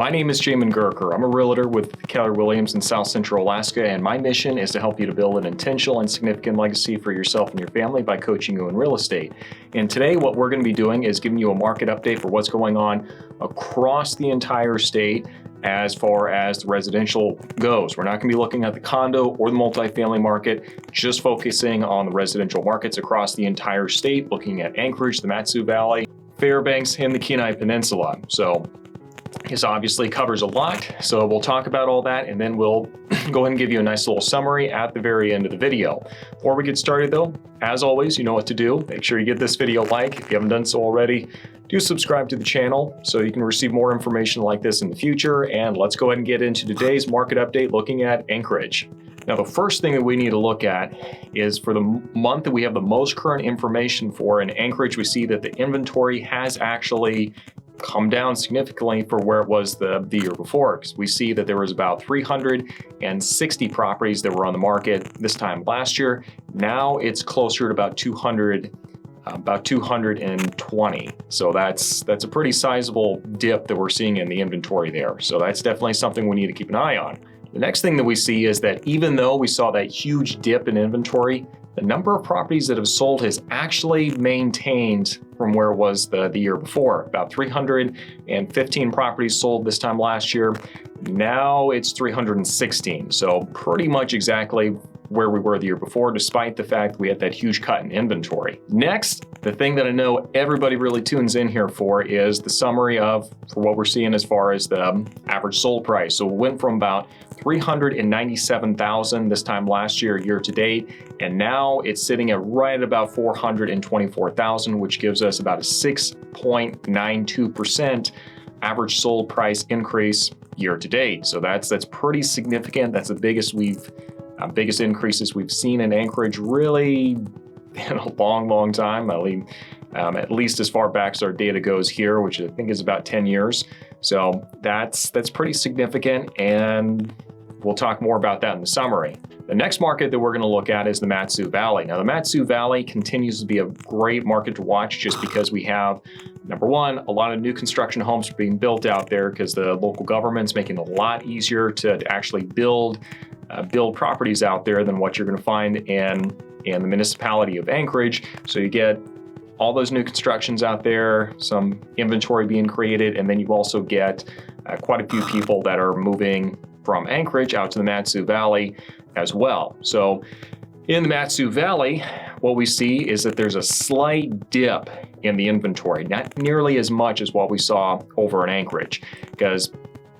My name is Jamin Goecker. I'm a realtor with Keller Williams in South Central Alaska, and my mission is to help you to build an intentional and significant legacy for yourself and your family by coaching you in real estate. And today what we're going to be doing is giving you a market update for what's going on across the entire state as far as the residential goes. We're not going to be looking at the condo or the multifamily market, just focusing on the residential markets across the entire state, looking at Anchorage, the MatSu Valley, Fairbanks, and the Kenai Peninsula. So this obviously covers a lot, so we'll talk about all that and then we'll go ahead and give you a nice little summary at the very end of the video. Before we get started though, as always, you know what to do. Make sure you give this video a like. If you haven't done so already, do subscribe to the channel so you can receive more information like this in the future. And let's go ahead and get into today's market update looking at Anchorage. Now, the first thing that we need to look at is for the month that we have the most current information for in Anchorage, we see that the inventory has actually come down significantly for where it was the year before, because we see that there was about 360 properties that were on the market this time last year. Now it's closer to about 220. So that's a pretty sizable dip that we're seeing in the inventory there. So that's definitely something we need to keep an eye on. The next thing that we see is that even though we saw that huge dip in inventory, the number of properties that have sold has actually maintained from where it was the year before. About 315 properties sold this time last year. Now it's 316. So pretty much exactly where we were the year before, despite the fact that we had that huge cut in inventory. Next, the thing that I know everybody really tunes in here for is the summary for what we're seeing as far as the average sold price. So it went from about 397,000 this time last year to date, and now it's sitting at right at about 424,000, which gives us about a 6.92% average sold price increase year to date. So that's pretty significant. That's the biggest increases we've seen in Anchorage really in a long time. At least as far back as our data goes here, which I think is about 10 years. So that's pretty significant, and we'll talk more about that in the summary. The next market that we're going to look at is the MatSu Valley. Now, the MatSu Valley continues to be a great market to watch just because we have, number one, a lot of new construction homes being built out there because the local government's making it a lot easier to actually build properties out there than what you're going to find in the municipality of Anchorage. So you get all those new constructions out there, some inventory being created, and then you also get quite a few people that are moving from Anchorage out to the MatSu Valley as well. So in the MatSu Valley, what we see is that there's a slight dip in the inventory, not nearly as much as what we saw over in Anchorage, because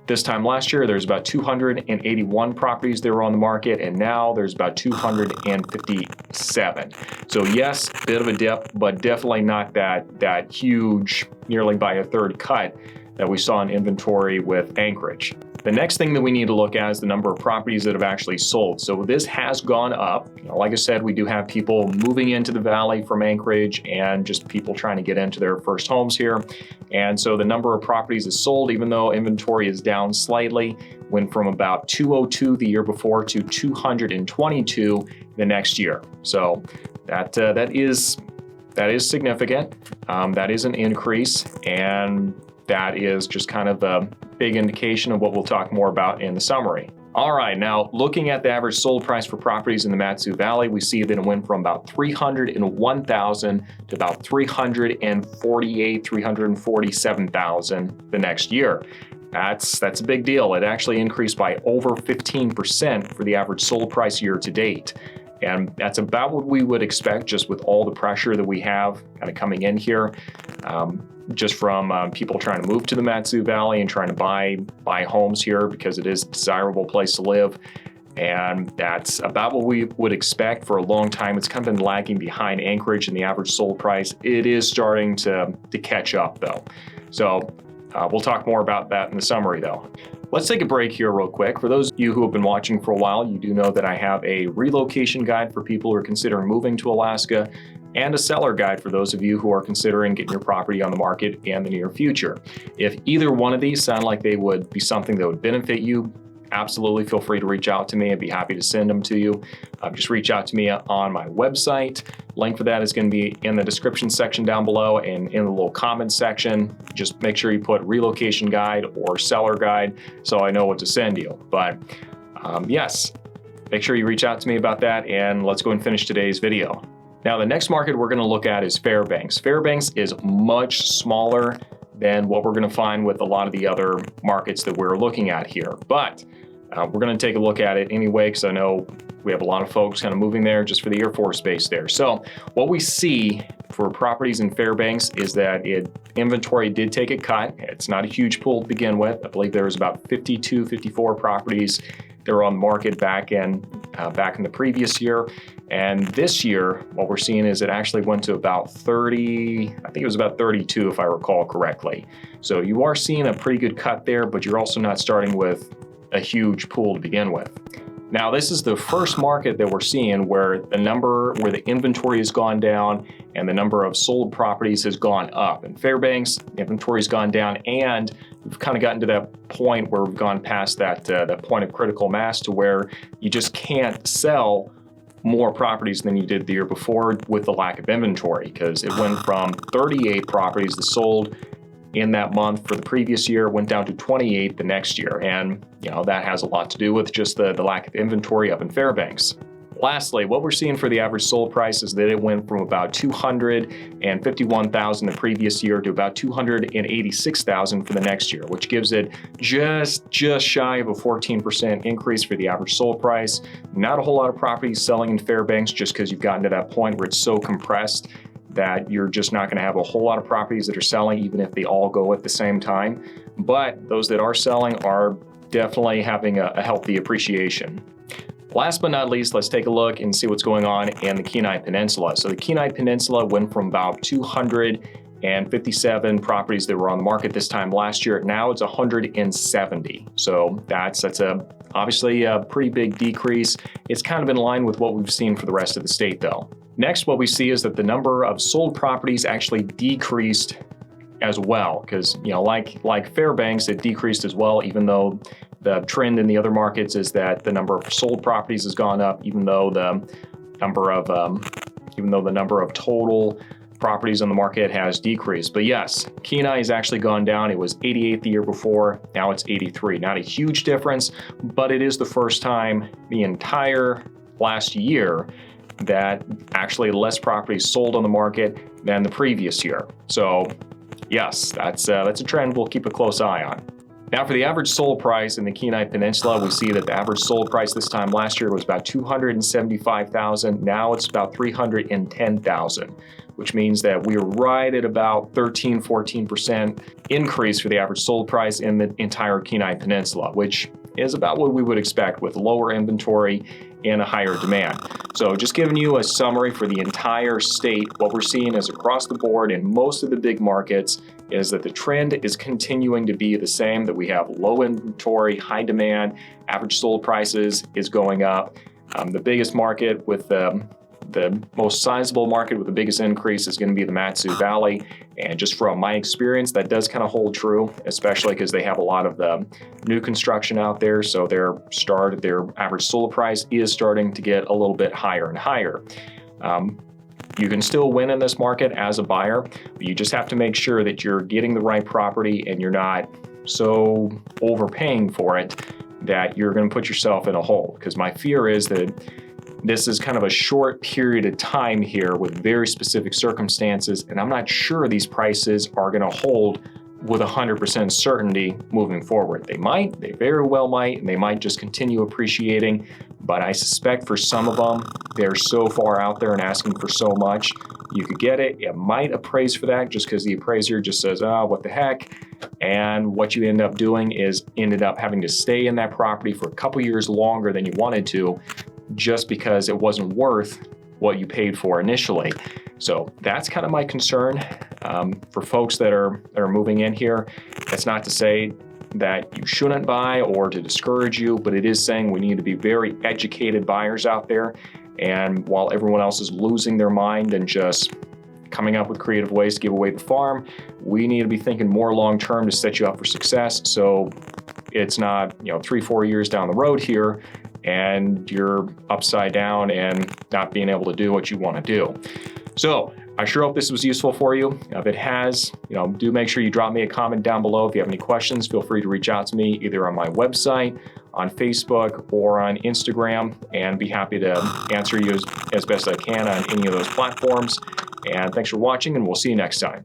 this time last year, there's about 281 properties that were on the market, and now there's about 257. So yes, bit of a dip, but definitely not that huge, nearly by a third cut that we saw in inventory with Anchorage. The next thing that we need to look at is the number of properties that have actually sold. So this has gone up. Like I said, we do have people moving into the valley from Anchorage and just people trying to get into their first homes here. And so the number of properties that sold, even though inventory is down slightly, went from about 202 the year before to 222 the next year. So that is significant. That is an increase, and that is just kind of a big indication of what we'll talk more about in the summary. All right, now looking at the average sold price for properties in the MatSu Valley, we see that it went from about 301,000 to about 347,000 the next year. That's a big deal. It actually increased by over 15% for the average sold price year to date. And that's about what we would expect just with all the pressure that we have kind of coming in here, just from people trying to move to the MatSu Valley and trying to buy homes here because it is a desirable place to live. And that's about what we would expect for a long time. It's kind of been lagging behind Anchorage in the average sold price. It is starting to catch up though. So we'll talk more about that in the summary though. Let's take a break here real quick. For those of you who have been watching for a while, you do know that I have a relocation guide for people who are considering moving to Alaska and a seller guide for those of you who are considering getting your property on the market in the near future. If either one of these sound like they would be something that would benefit you, absolutely feel free to reach out to me. I'd be happy to send them to you. Just reach out to me on my website. Link for that is going to be in the description section down below and in the little comments section. Just make sure you put relocation guide or seller guide so I know what to send you. But yes, make sure you reach out to me about that, and let's go and finish today's video. Now, the next market we're going to look at is Fairbanks. Fairbanks is much smaller than what we're going to find with a lot of the other markets that we're looking at here. But we're going to take a look at it anyway, because I know we have a lot of folks kind of moving there just for the Air Force Base there. So what we see for properties in Fairbanks is that inventory did take a cut. It's not a huge pool to begin with. I believe there was about 52, 54 properties that were on the market back in the previous year. And this year, what we're seeing is it actually went to about 30, I think it was about 32 if I recall correctly. So you are seeing a pretty good cut there, but you're also not starting with a huge pool to begin with. Now, this is the first market that we're seeing where the inventory has gone down and the number of sold properties has gone up. In Fairbanks, inventory has gone down, and we've kind of gotten to that point where we've gone past that point of critical mass to where you just can't sell more properties than you did the year before with the lack of inventory, because it went from 38 properties that sold in that month for the previous year, went down to 28 the next year. And that has a lot to do with just the lack of inventory up in Fairbanks. Lastly, what we're seeing for the average sold price is that it went from about $251,000 the previous year to about $286,000 for the next year, which gives it just shy of a 14% increase for the average sold price. Not a whole lot of properties selling in Fairbanks, just because you've gotten to that point where it's so compressed that you're just not going to have a whole lot of properties that are selling, even if they all go at the same time. But those that are selling are definitely having a healthy appreciation. Last but not least, let's take a look and see what's going on in the Kenai Peninsula. So the Kenai Peninsula went from about 257 properties that were on the market this time last year. Now it's 170. So that's obviously a pretty big decrease. It's kind of in line with what we've seen for the rest of the state though. Next, what we see is that the number of sold properties actually decreased as well, because like Fairbanks, it decreased as well, even though the trend in the other markets is that the number of sold properties has gone up, even though the number of total properties on the market has decreased. But yes, Kenai has actually gone down. It was 88 the year before, now it's 83. Not a huge difference, but it is the first time the entire last year that actually less properties sold on the market than the previous year. So yes, that's a trend we'll keep a close eye on. Now, for the average sold price in the Kenai Peninsula, we see that the average sold price this time last year was about $275,000. Now it's about $310,000, which means that we're right at about 13-14% increase for the average sold price in the entire Kenai Peninsula, which is about what we would expect with lower inventory and a higher demand. So just giving you a summary for the entire state, what we're seeing is across the board in most of the big markets is that the trend is continuing to be the same, that we have low inventory, high demand, average sold prices is going up. The biggest market with the most sizable market with the biggest increase is going to be the MatSu Valley. And just from my experience, that does kind of hold true, especially because they have a lot of the new construction out there. So their average sold price is starting to get a little bit higher and higher. You can still win in this market as a buyer, but you just have to make sure that you're getting the right property and you're not so overpaying for it that you're going to put yourself in a hole. Because my fear is that this is kind of a short period of time here with very specific circumstances, and I'm not sure these prices are going to hold with 100% certainty moving forward. They very well might, and they might just continue appreciating, but I suspect for some of them, they're so far out there and asking for so much. You could get it, it might appraise for that just because the appraiser just says, oh, what the heck? And what you end up doing is ended up having to stay in that property for a couple years longer than you wanted to, just because it wasn't worth what you paid for initially. So that's kind of my concern for folks that are moving in here. That's not to say that you shouldn't buy or to discourage you, but it is saying we need to be very educated buyers out there. And while everyone else is losing their mind and just coming up with creative ways to give away the farm, we need to be thinking more long-term to set you up for success. So it's not, 3-4 years down the road here and you're upside down and not being able to do what you want to do. So I sure hope this was useful for you. If it has, do make sure you drop me a comment down below. If you have any questions, feel free to reach out to me either on my website, on Facebook, or on Instagram, and be happy to answer you as best I can on any of those platforms. And thanks for watching, and we'll see you next time.